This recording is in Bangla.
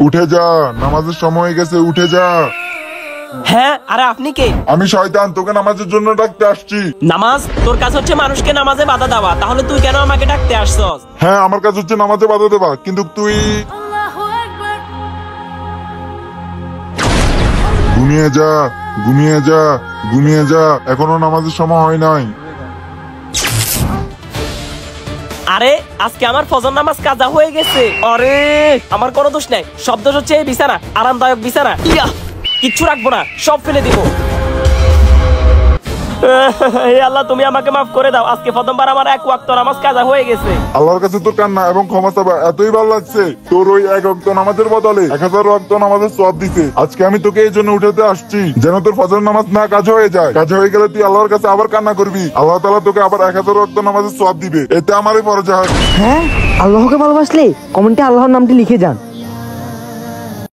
উঠে যা, নামাজের সময় হয়ে গেছে, উঠে যা। হ্যাঁ, আরে আপনি কে? আমি শয়তান, তোকে নামাজের জন্য ডাকতে আসছি। নামাজ? তোর কাজ হচ্ছে মানুষকে নামাজে বাধা দেওয়া, তাহলে তুই কেন আমাকে ডাকতে আসছস? হ্যাঁ, আমার কাজ হচ্ছে নামাজে বাধা দেবা, কিন্তু তুই ঘুমিয়ে যা, ঘুমিয়ে যা, ঘুমিয়ে যা, এখনো নামাজের সময় হয় নাই। আরে আজকে আমার ফজর নামাজ কাজা হয়ে গেছে। আরে আমার কোনো দোষ নাই, সব দোষ হচ্ছে এই বিছানা, আরামদায়ক বিছানা। কিচ্ছু রাখবো না, সব ফেলে দিব। হে আল্লাহ, তুমি আমাকে মাফ করে দাও। আজকে প্রথমবার আমার এক ওয়াক্ত নামাজ কাজা হয়ে গেছে। আল্লাহর কাছে তোর কান্না এবং ক্ষমা চাওয়া এতই ভালো লাগছে, তোর ওই এক ওয়াক্ত নামাজের বদলে 1000 ওয়াক্ত নামাজের সওয়াব দিতে। আজকে আমি তোকে এই জন্য উঠাতে আসছি, যেন তোর ফজর নামাজ না কাজ হয়ে যায়। কাজ হয়ে গেলে তুই আল্লাহর কাছে আবার কান্না করবি, আল্লাহ তাআলা তোকে আবার 1000 ওয়াক্ত নামাজের সওয়াব দিবে। এতে আমারই ফরজ হয়। হ্যাঁ, আল্লাহকে ভালোবাসলে কমেন্টে আল্লাহর নামটি লিখে যান।